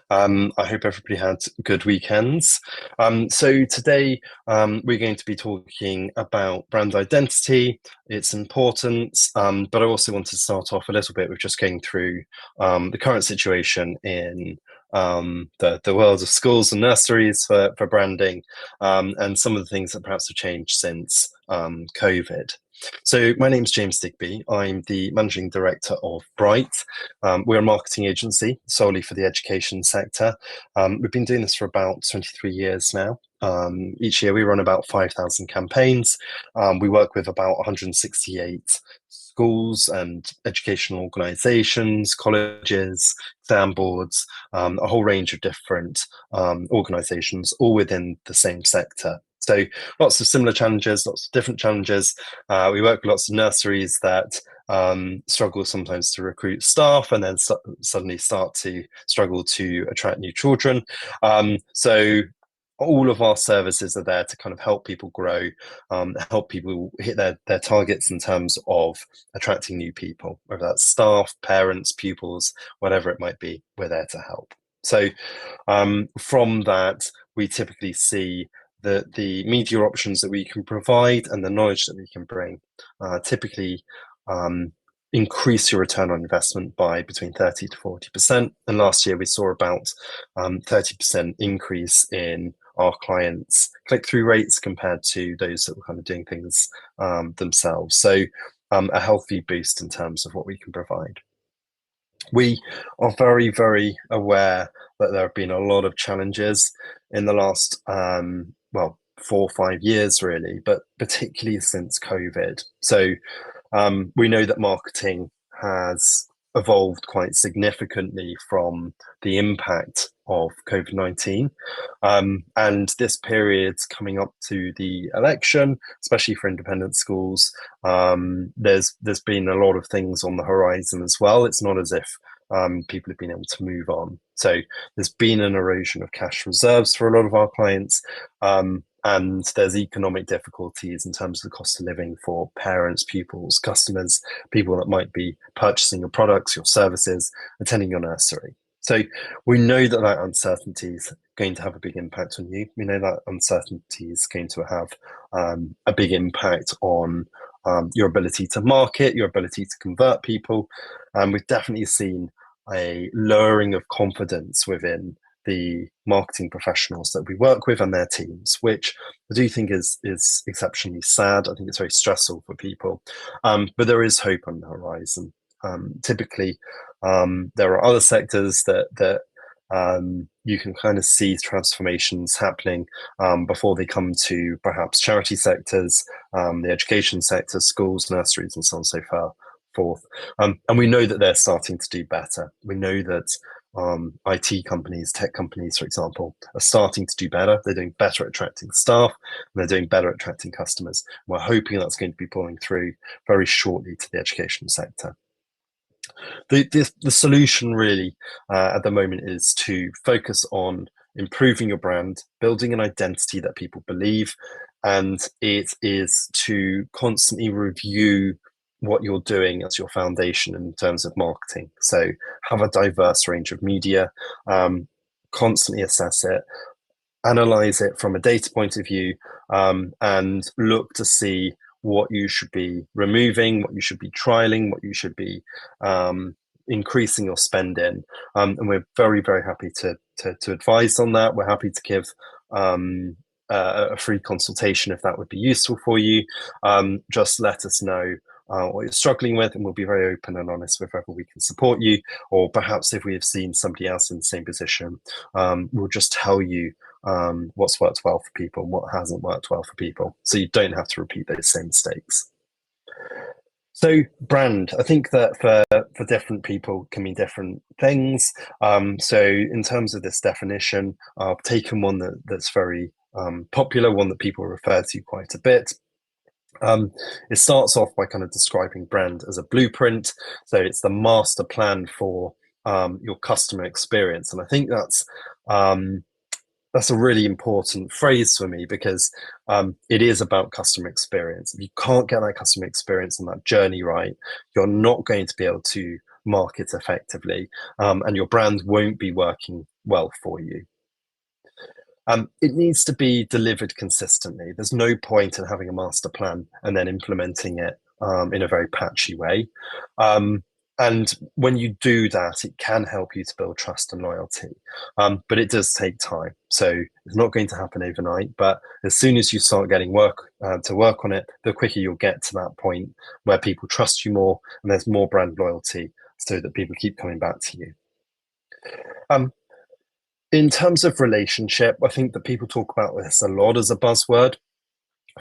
I hope everybody had good weekends. So today we're going to be talking about brand identity, its importance, but I also want to start off a little bit with just going through the current situation in the world of schools and nurseries for branding, and some of the things that perhaps have changed since COVID. So my name's James Digby. I'm the managing director of Bright. We're a marketing agency solely for the education sector. We've been doing this for about 23 years now. Each year we run about 5,000 campaigns. We work with about 168 schools and educational organizations, colleges, exam boards, a whole range of different organizations, all within the same sector. So lots of similar challenges, lots of different challenges. We work with lots of nurseries that struggle sometimes to recruit staff and then suddenly start to struggle to attract new children. So all of our services are there to kind of help people grow, help people hit their targets in terms of attracting new people, whether that's staff, parents, pupils, whatever it might be, we're there to help. So from that, we typically see the media options that we can provide and the knowledge that we can bring typically increase your return on investment by between 30 to 40%. And last year we saw about 30% increase in our clients' click-through rates compared to those that were kind of doing things themselves. So a healthy boost in terms of what we can provide. We are very, very aware that there have been a lot of challenges in the last, 4 or 5 years, really, but particularly since COVID. So we know that marketing has evolved quite significantly from the impact of COVID-19. And this period coming up to the election, especially for independent schools, there's been a lot of things on the horizon as well. It's not as if people have been able to move on. So there's been an erosion of cash reserves for a lot of our clients. And there's economic difficulties in terms of the cost of living for parents, pupils, customers, people that might be purchasing your products, your services, attending your nursery. So we know that that uncertainty is going to have a big impact on you. We know that uncertainty is going to have a big impact on your ability to market, your ability to convert people. We've definitely seen a lowering of confidence within the marketing professionals that we work with and their teams, which I do think is exceptionally sad. I think it's very stressful for people, but there is hope on the horizon. Typically, there are other sectors that you can kind of see transformations happening before they come to perhaps charity sectors, the education sector, schools, nurseries, and so on and so forth. And we know that they're starting to do better. We know that IT companies, tech companies, for example, are starting to do better. They're doing better at attracting staff, and they're doing better at attracting customers. We're hoping that's going to be pulling through very shortly to the education sector. The solution really at the moment is to focus on improving your brand, building an identity that people believe, and it is to constantly review what you're doing as your foundation in terms of marketing. So have a diverse range of media, constantly assess it, analyze it from a data point of view, and look to see what you should be removing, what you should be trialing, what you should be increasing your spend in. And we're very, very happy to advise on that. We're happy to give a free consultation if that would be useful for you. Just let us know what you're struggling with, and we'll be very open and honest with whether we can support you, or perhaps if we have seen somebody else in the same position, we'll just tell you what's worked well for people and what hasn't worked well for people, so you don't have to repeat those same mistakes. So brand, I think that for different people can mean different things. So in terms of this definition, I've taken one that's very popular, one that people refer to quite a bit. It starts off by kind of describing brand as a blueprint. So it's the master plan for your customer experience. And I think that's a really important phrase for me, because it is about customer experience. If you can't get that customer experience and that journey right, you're not going to be able to market effectively, and your brand won't be working well for you. It needs to be delivered consistently. There's no point in having a master plan and then implementing it in a very patchy way. And when you do that, it can help you to build trust and loyalty. But it does take time. So it's not going to happen overnight. But as soon as you start getting work to work on it, the quicker you'll get to that point where people trust you more and there's more brand loyalty so that people keep coming back to you. Um, in terms of relationship, I think that people talk about this a lot as a buzzword.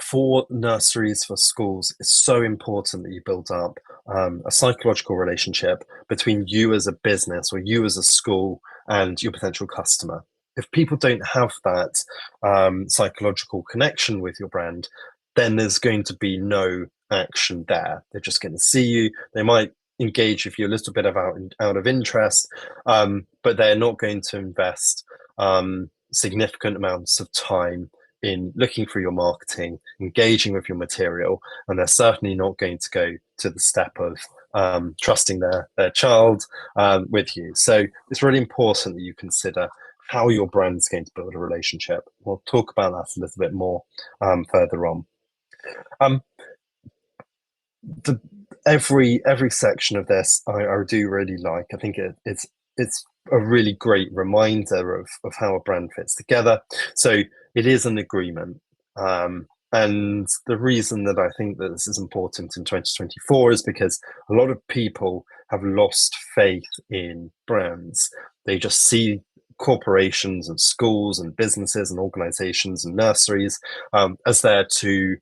For nurseries, for schools, it's so important that you build up a psychological relationship between you as a business or you as a school and your potential customer. If people don't have that psychological connection with your brand, then there's going to be no action there. They're just going to see you. They might engage with you a little bit out of interest, but they're not going to invest significant amounts of time in looking through your marketing, engaging with your material, and they're certainly not going to go to the step of trusting their child with you. So it's really important that you consider how your brand's going to build a relationship. We'll talk about that a little bit more further on. Um, every section of this I do really like. I think it's a really great reminder of how a brand fits together. So it is an agreement. And the reason that I think that this is important in 2024 is because a lot of people have lost faith in brands. They just see corporations and schools and businesses and organizations and nurseries as there to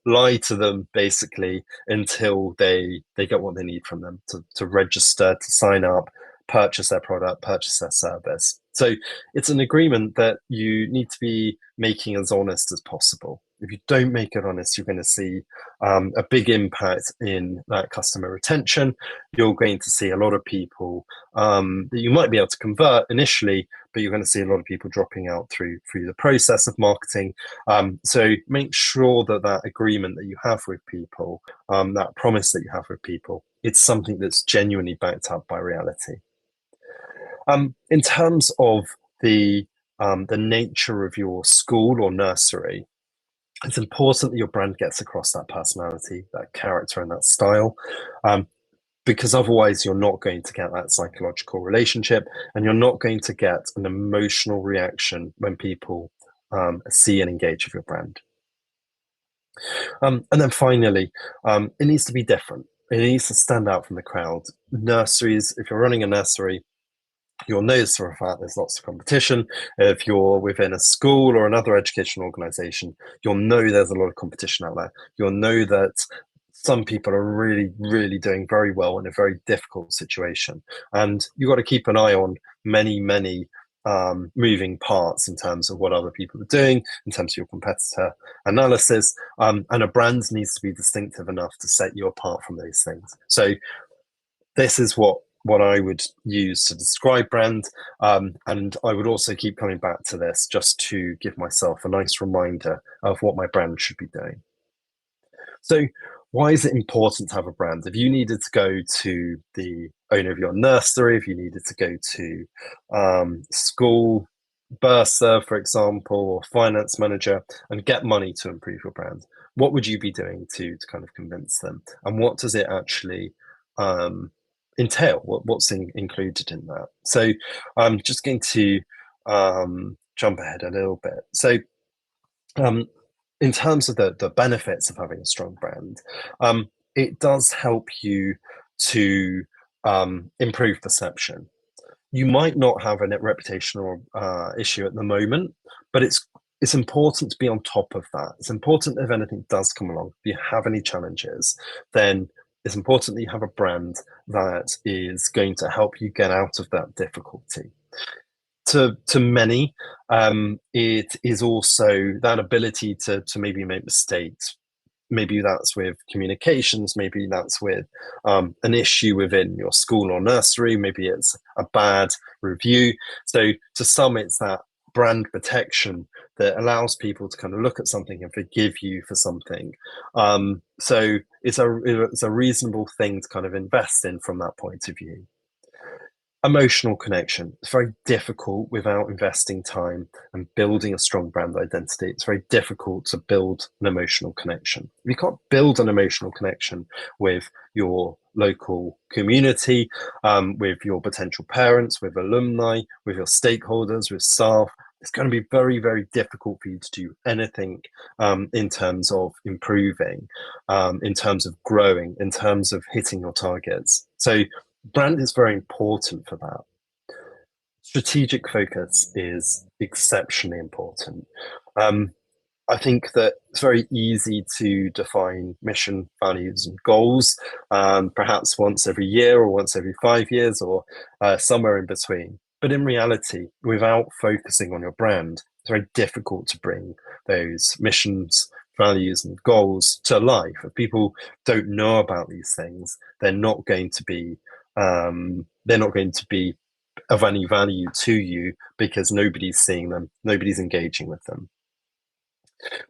lie to them basically until they get what they need from them to register, to sign up, purchase their product, purchase their service. So it's an agreement that you need to be making as honest as possible. If you don't make it honest, you're going to see a big impact in that customer retention. You're going to see a lot of people that you might be able to convert initially, but you're going to see a lot of people dropping out through the process of marketing. So make sure that that agreement that you have with people, that promise that you have with people, it's something that's genuinely backed up by reality. In terms of the nature of your school or nursery, it's important that your brand gets across that personality, that character, and that style, because otherwise you're not going to get that psychological relationship, and you're not going to get an emotional reaction when people see and engage with your brand. And then finally, it needs to be different. It needs to stand out from the crowd. Nurseries, if you're running a nursery, you'll notice for a fact there's lots of competition. If you're within a school or another educational organization, you'll know there's a lot of competition out there. You'll know that some people are really, really doing very well in a very difficult situation. And you've got to keep an eye on many, many moving parts in terms of what other people are doing, in terms of your competitor analysis. And a brand needs to be distinctive enough to set you apart from those things. So this is what I would use to describe brand. And I would also keep coming back to this just to give myself a nice reminder of what my brand should be doing. So why is it important to have a brand? If you needed to go to the owner of your nursery, if you needed to go to school bursar, for example, or finance manager and get money to improve your brand, what would you be doing to kind of convince them? And what does it actually entail? What's included in that? So I'm just going to jump ahead a little bit. So in terms of the benefits of having a strong brand, it does help you to improve perception. You might not have a reputational issue at the moment, but it's important to be on top of that. It's important if anything does come along, if you have any challenges, then it's important that you have a brand that is going to help you get out of that difficulty. To many, it is also that ability to maybe make mistakes. Maybe that's with communications, maybe that's with an issue within your school or nursery, maybe it's a bad review. So to some, it's that brand protection that allows people to kind of look at something and forgive you for something. So it's a reasonable thing to kind of invest in from that point of view. Emotional connection. It's very difficult without investing time and building a strong brand identity. It's very difficult to build an emotional connection. If you can't build an emotional connection with your local community, with your potential parents, with alumni, with your stakeholders, with staff, it's going to be very, very difficult for you to do anything in terms of improving, in terms of growing, in terms of hitting your targets. So brand is very important for that. Strategic focus is exceptionally important. I think that it's very easy to define mission, values, and goals, perhaps once every year or once every 5 years or somewhere in between. But in reality, without focusing on your brand, it's very difficult to bring those missions, values, and goals to life. If people don't know about these things, they're not going to be of any value to you because nobody's seeing them, nobody's engaging with them.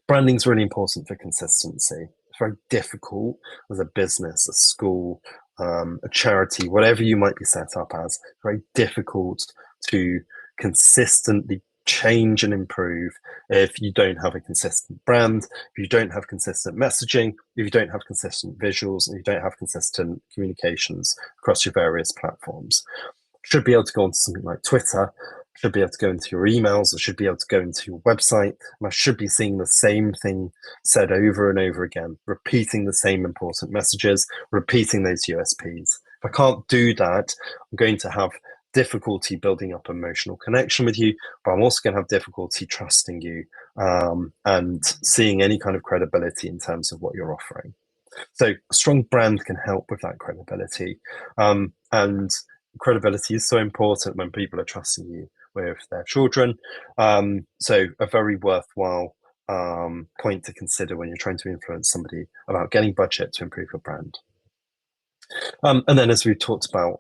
Branding is really important for consistency. It's very difficult as a business, a school, a charity, whatever you might be set up as, very difficult to consistently change and improve if you don't have a consistent brand, if you don't have consistent messaging, if you don't have consistent visuals, and you don't have consistent communications across your various platforms. Should be able to go onto something like Twitter, should be able to go into your emails, or should be able to go into your website, and I should be seeing the same thing said over and over again, repeating the same important messages, repeating those USPs. If I can't do that, I'm going to have difficulty building up emotional connection with you, but I'm also going to have difficulty trusting you and seeing any kind of credibility in terms of what you're offering. So a strong brand can help with that credibility. And credibility is so important when people are trusting you with their children. So a very worthwhile point to consider when you're trying to influence somebody about getting budget to improve your brand. And then, as we've talked about,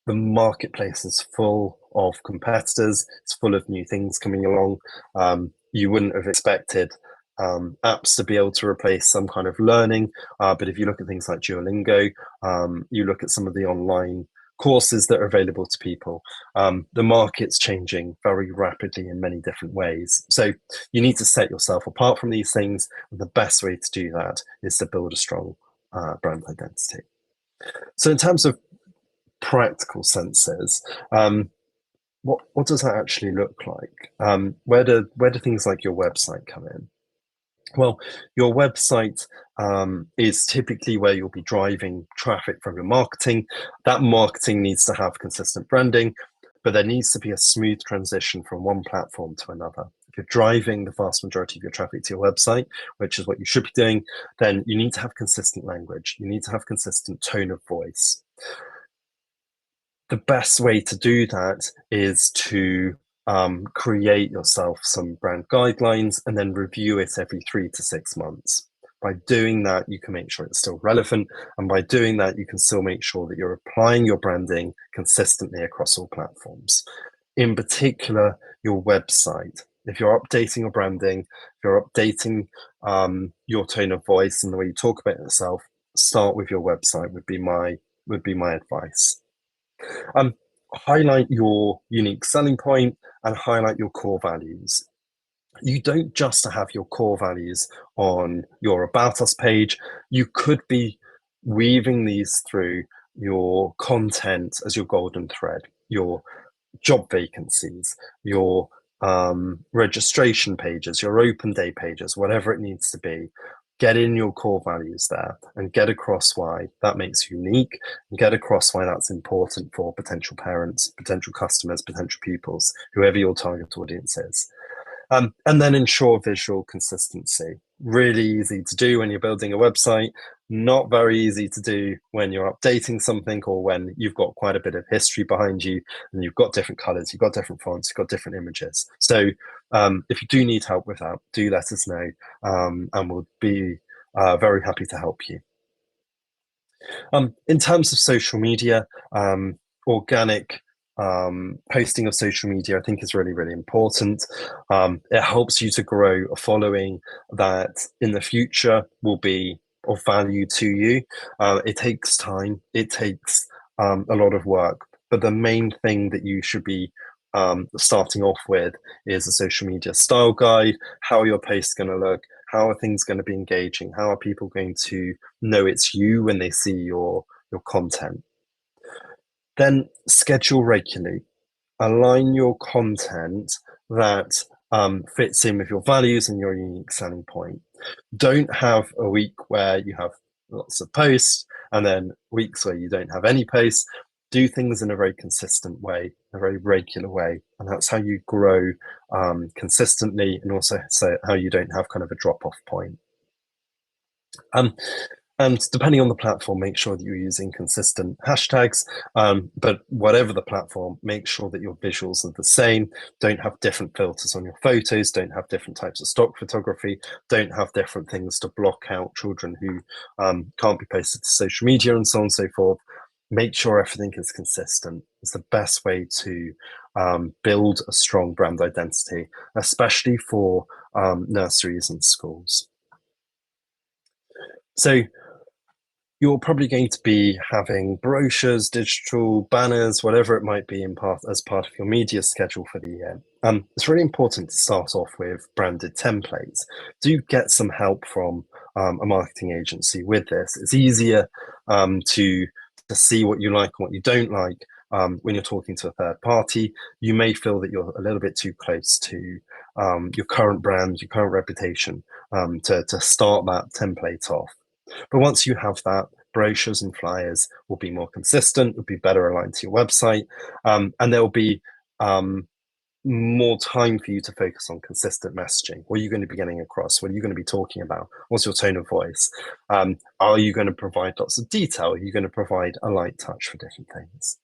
the marketplace is full of competitors. It's full of new things coming along. You wouldn't have expected apps to be able to replace some kind of learning. But if you look at things like Duolingo, you look at some of the online courses that are available to people, the market's changing very rapidly in many different ways. So you need to set yourself apart from these things. And the best way to do that is to build a strong brand identity. So in terms of practical senses, what does that actually look like? Where do things like your website come in? Well, your website is typically where you'll be driving traffic from your marketing. That marketing needs to have consistent branding, but there needs to be a smooth transition from one platform to another. If you're driving the vast majority of your traffic to your website, which is what you should be doing, then you need to have consistent language. You need to have consistent tone of voice. The best way to do that is to create yourself some brand guidelines and then review it every 3 to 6 months. By doing that, you can make sure it's still relevant. And by doing that, you can still make sure that you're applying your branding consistently across all platforms. In particular, your website. If you're updating your branding, if you're updating your tone of voice and the way you talk about yourself, start with your website would be my advice. Highlight your unique selling point and highlight your core values. You don't just have your core values on your About Us page. You could be weaving these through your content as your golden thread, your job vacancies, your registration pages, your open day pages, whatever it needs to be. Get in your core values there and get across why that makes you unique, and get across why that's important for potential parents, potential customers, potential pupils, whoever your target audience is. And then ensure visual consistency. Really easy to do when you're building a website, not very easy to do when you're updating something or when you've got quite a bit of history behind you and you've got different colors, you've got different fonts, you've got different images. So if you do need help with that, do let us know, and we'll be very happy to help you. In terms of social media, organic posting of social media, I think, is really, really important. It helps you to grow a following that in the future will be of value to you. It takes time, it takes a lot of work, but the main thing that you should be starting off with is a social media style guide. How are your posts going to look? How are things going to be engaging? How are people going to know it's you when they see your content? Then schedule regularly. Align your content that fits in with your values and your unique selling point. Don't have a week where you have lots of posts and then weeks where you don't have any posts. Do things in a very consistent way, a very regular way, and that's how you grow consistently, and also so how you don't have kind of a drop-off point. And depending on the platform, make sure that you're using consistent hashtags. But whatever the platform, make sure that your visuals are the same. Don't have different filters on your photos. Don't have different types of stock photography. Don't have different things to block out children who can't be posted to social media and so on and so forth. Make sure everything is consistent. It's the best way to build a strong brand identity, especially for nurseries and schools. So you're probably going to be having brochures, digital banners, whatever it might be as part of your media schedule for the year. It's really important to start off with branded templates. Do get some help from a marketing agency with this. It's easier to see what you like and what you don't like when you're talking to a third party. You may feel that you're a little bit too close to your current brand, your current reputation to start that template off. But once you have that, brochures and flyers will be more consistent, will be better aligned to your website, and there'll be more time for you to focus on consistent messaging. What are you going to be getting across? What are you going to be talking about? What's your tone of voice? Are you going to provide lots of detail? Are you going to provide a light touch for different things?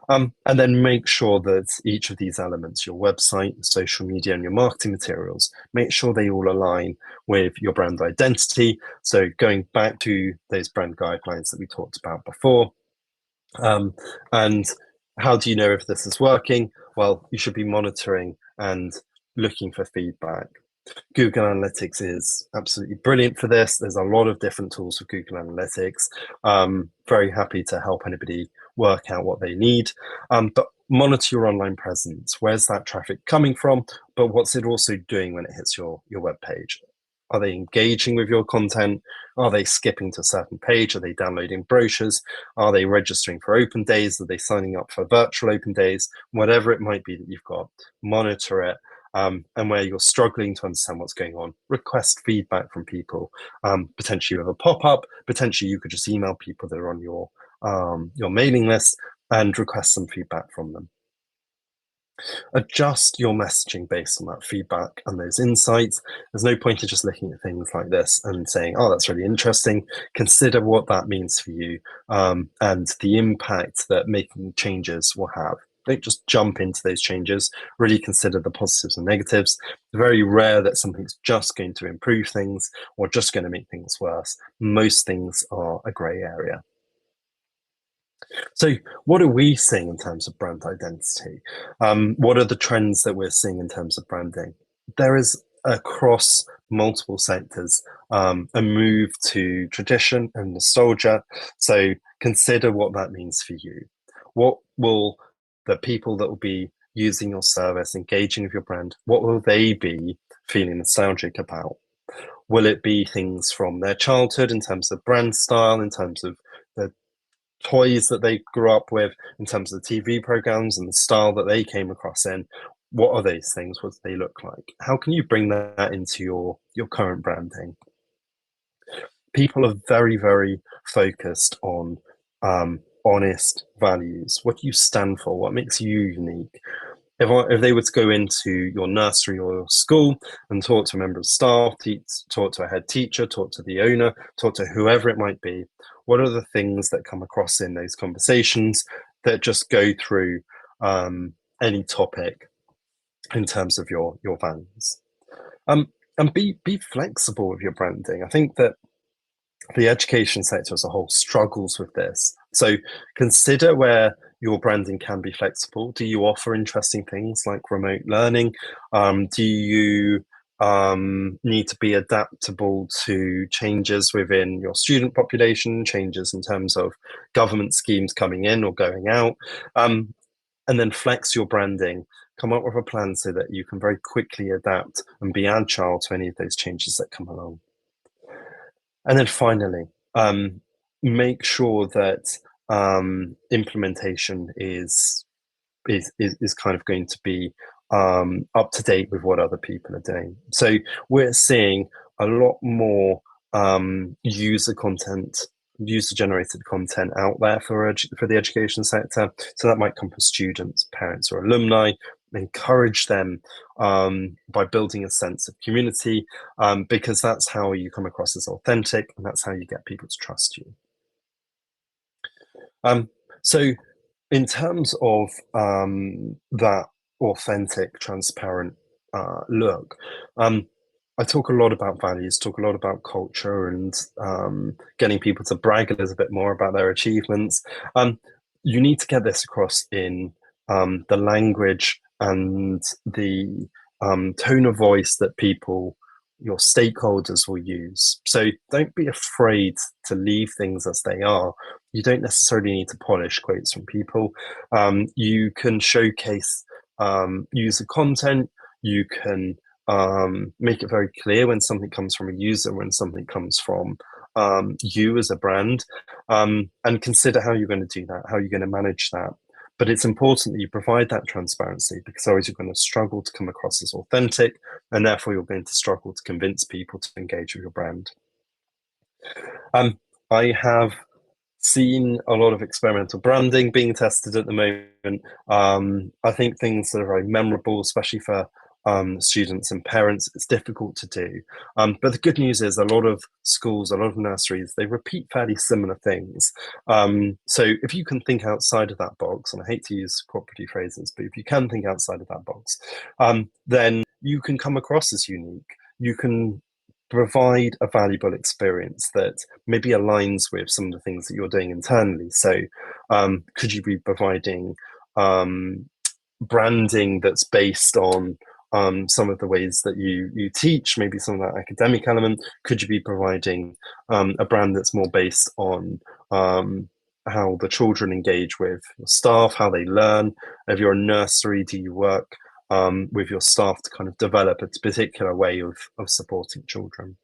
And then make sure that each of these elements, your website, social media, and your marketing materials, make sure they all align with your brand identity. So going back to those brand guidelines that we talked about before. And how do you know if this is working? Well, you should be monitoring and looking for feedback. Google Analytics is absolutely brilliant for this. There's a lot of different tools for Google Analytics. Very happy to help anybody work out what they need. But monitor your online presence. Where's that traffic coming from? But what's it also doing when it hits your web page? Are they engaging with your content? Are they skipping to a certain page? Are they downloading brochures? Are they registering for open days? Are they signing up for virtual open days? Whatever it might be that you've got, monitor it. And where you're struggling to understand what's going on, request feedback from people. Potentially with a pop-up, potentially you could just email people that are on your mailing list and request some feedback from them. Adjust your messaging based on that feedback and those insights. There's no point in just looking at things like this and saying, oh, that's really interesting. Consider what that means for you and the impact that making changes will have. Don't just jump into those changes. Really consider the positives and negatives. It's very rare that something's just going to improve things or just going to make things worse. Most things are a grey area. So what are we seeing in terms of brand identity? What are the trends that we're seeing in terms of branding? There is, across multiple sectors, a move to tradition and nostalgia. So consider what that means for you. What will the people that will be using your service, engaging with your brand, what will they be feeling nostalgic about? Will it be things from their childhood in terms of brand style, in terms of the toys that they grew up with, in terms of the TV programs and the style that they came across in? What are those things? What do they look like? How can you bring that into your current branding? People are very, very focused on honest values. What do you stand for? What makes you unique? If they were to go into your nursery or your school and talk to a member of staff, talk to a head teacher, talk to the owner, talk to whoever it might be, what are the things that come across in those conversations that just go through any topic in terms of your values? And be flexible with your branding. I think that the education sector as a whole struggles with this. So consider where your branding can be flexible. Do you offer interesting things like remote learning? Do you need to be adaptable to changes within your student population, changes in terms of government schemes coming in or going out, and then flex your branding. Come up with a plan so that you can very quickly adapt and be agile to any of those changes that come along. And then finally, make sure that implementation is kind of going to be up to date with what other people are doing. So we're seeing a lot more user content, user generated content out there for the education sector. So that might come from students, parents, or alumni. Encourage them by building a sense of community, because that's how you come across as authentic, and that's how you get people to trust you. So in terms of that authentic, transparent look, I talk a lot about values, talk a lot about culture, and getting people to brag a little bit more about their achievements. You need to get this across in the language and the tone of voice that your stakeholders will use. So don't be afraid to leave things as they are. You don't necessarily need to polish quotes from people. You can showcase user content. You can make it very clear when something comes from a user, when something comes from you as a brand, and consider how you're going to do that, how you're going to manage that. But it's important that you provide that transparency, because otherwise you're going to struggle to come across as authentic, and therefore you're going to struggle to convince people to engage with your brand. I have seen a lot of experimental branding being tested at the moment. I think things that are very memorable, especially for students and parents, it's difficult to do. But the good news is a lot of schools, a lot of nurseries, they repeat fairly similar things. So if you can think outside of that box, and I hate to use corporate phrases, but if you can think outside of that box, then you can come across as unique. You can provide a valuable experience that maybe aligns with some of the things that you're doing internally. So could you be providing branding that's based on some of the ways that you teach, maybe some of that academic element? Could you be providing a brand that's more based on how the children engage with your staff, how they learn? If you're a nursery, do you work with your staff to kind of develop a particular way of supporting children?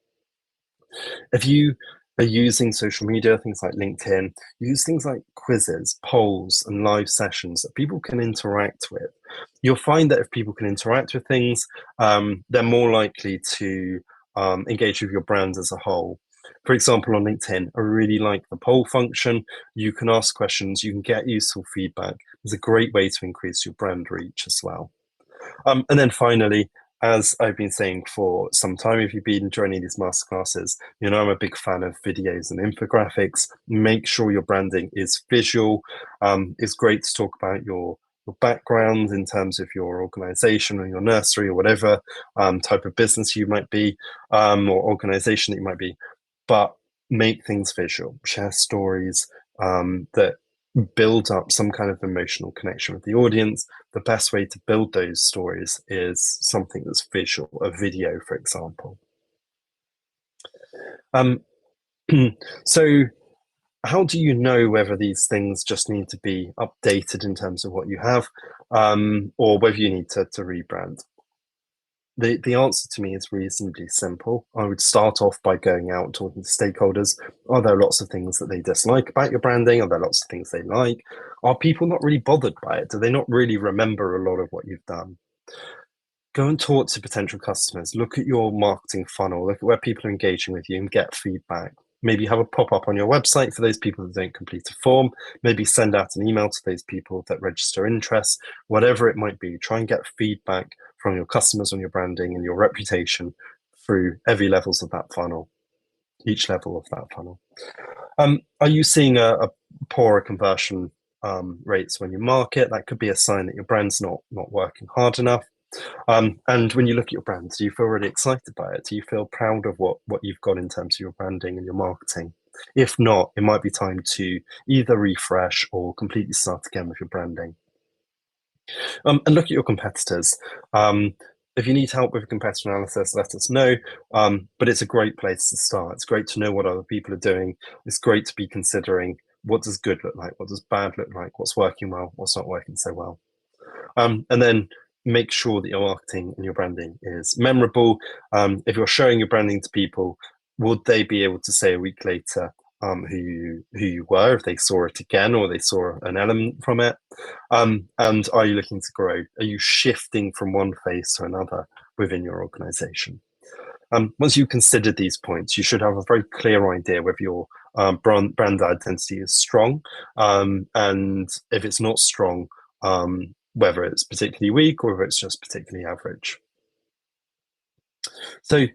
If you are using social media, things like LinkedIn, use things like quizzes, polls, and live sessions that people can interact with. You'll find that if people can interact with things, they're more likely to engage with your brand as a whole. For example, on LinkedIn, I really like the poll function. You can ask questions, you can get useful feedback. It's a great way to increase your brand reach as well. And then finally, as I've been saying for some time, if you've been joining these masterclasses, you know I'm a big fan of videos and infographics. Make sure your branding is visual. It's great to talk about your background in terms of your organization or your nursery or whatever type of business you might be, or organization that you might be, but make things visual. Share stories that build up some kind of emotional connection with the audience. The best way to build those stories is something that's visual, a video, for example. So how do you know whether these things just need to be updated in terms of what you have, or whether you need to rebrand? The answer to me is reasonably simple. I would start off by going out and talking to stakeholders. Are there lots of things that they dislike about your branding? Are there lots of things they like? Are people not really bothered by it? Do they not really remember a lot of what you've done? Go and talk to potential customers. Look at your marketing funnel. Look at where people are engaging with you and get feedback. Maybe have a pop-up on your website for those people that don't complete a form. Maybe send out an email to those people that register interest. Whatever it might be, try and get feedback from your customers on your branding and your reputation through every levels of that funnel, each level of that funnel. Are you seeing a poorer conversion rates when you market? That could be a sign that your brand's not working hard enough. And when you look at your brand, do you feel really excited by it? Do you feel proud of what you've got in terms of your branding and your marketing? If not, it might be time to either refresh or completely start again with your branding. And look at your competitors. If you need help with competitor analysis, let us know. But it's a great place to start. It's great to know what other people are doing. It's great to be considering what does good look like, what does bad look like, what's working well, what's not working so well. And then make sure that your marketing and your branding is memorable. If you're showing your branding to people, would they be able to say a week later who you were if they saw it again or they saw an element from it? And are you looking to grow? Are you shifting from one phase to another within your organization? Once you consider these points, you should have a very clear idea whether your brand identity is strong, and if it's not strong, whether it's particularly weak or whether it's just particularly average. So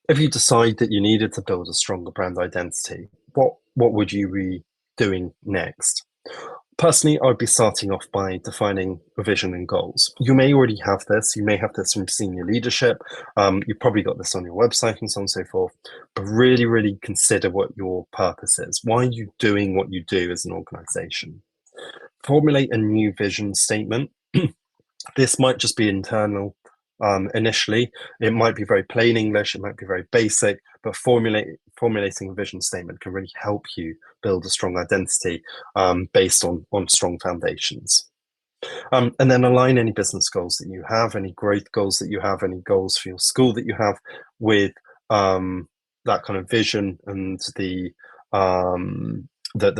if you decide that you needed to build a stronger brand identity, what would you be doing next? Personally, I'd be starting off by defining a vision and goals. You may already have this. You may have this from senior leadership. You've probably got this on your website and so on and so forth. But really, really consider what your purpose is. Why are you doing what you do as an organization? Formulate a new vision statement. This might just be internal initially. It might be very plain English. It might be very basic, but formulating a vision statement can really help you build a strong identity based on strong foundations. And then align any business goals that you have, any growth goals that you have, any goals for your school that you have with that kind of vision and the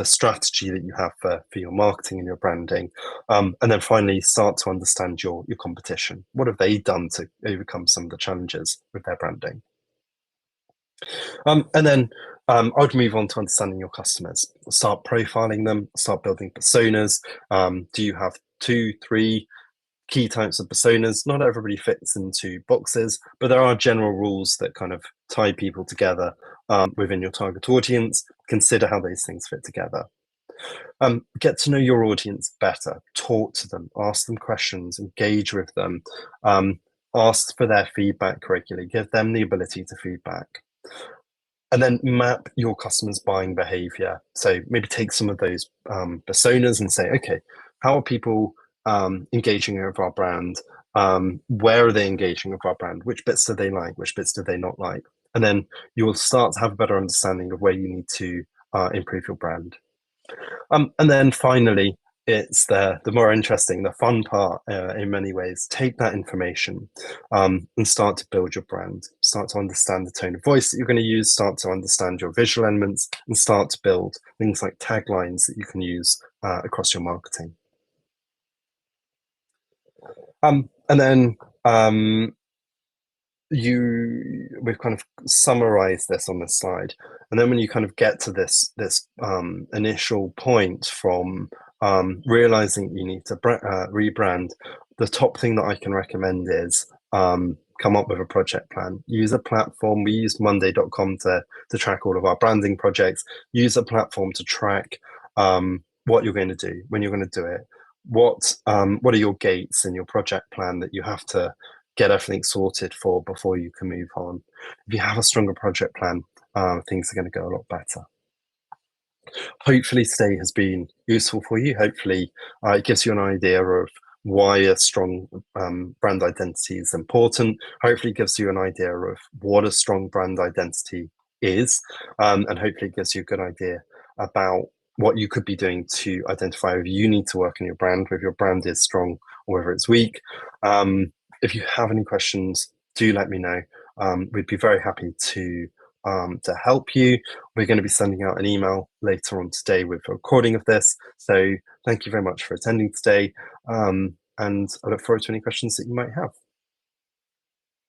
strategy that you have for your marketing and your branding. And then finally start to understand your competition. What have they done to overcome some of the challenges with their branding? And then I'd move on to understanding your customers. Start profiling them, start building personas. Do you have 2, 3 key types of personas? Not everybody fits into boxes, but there are general rules that kind of tie people together within your target audience. Consider how those things fit together. Get to know your audience better. Talk to them, ask them questions, engage with them, ask for their feedback regularly, give them the ability to feedback. And then map your customers' buying behavior. So maybe take some of those personas and say, okay, how are people engaging with our brand? Where are they engaging with our brand? Which bits do they like? Which bits do they not like? And then you will start to have a better understanding of where you need to improve your brand. And then finally, it's the more interesting, the fun part in many ways. Take that information and start to build your brand. Start to understand the tone of voice that you're going to use. Start to understand your visual elements and start to build things like taglines that you can use across your marketing. And then we've kind of summarized this on this slide, and then when you kind of get to this initial point from realizing you need to rebrand, the top thing that I can recommend is come up with a project plan. Use a platform. We use monday.com to track all of our branding projects. Use a platform to track what you're going to do, when you're going to do it, what are your gates in your project plan that you have to get everything sorted for before you can move on. If you have a stronger project plan, things are going to go a lot better. Hopefully today has been useful for you. Hopefully it gives you an idea of why a strong brand identity is important. Hopefully it gives you an idea of what a strong brand identity is, and hopefully it gives you a good idea about what you could be doing to identify if you need to work on your brand, whether your brand is strong or whether it's weak. If you have any questions, do let me know. We'd be very happy to help you. We're going to be sending out an email later on today with a recording of this. So thank you very much for attending today. And I look forward to any questions that you might have.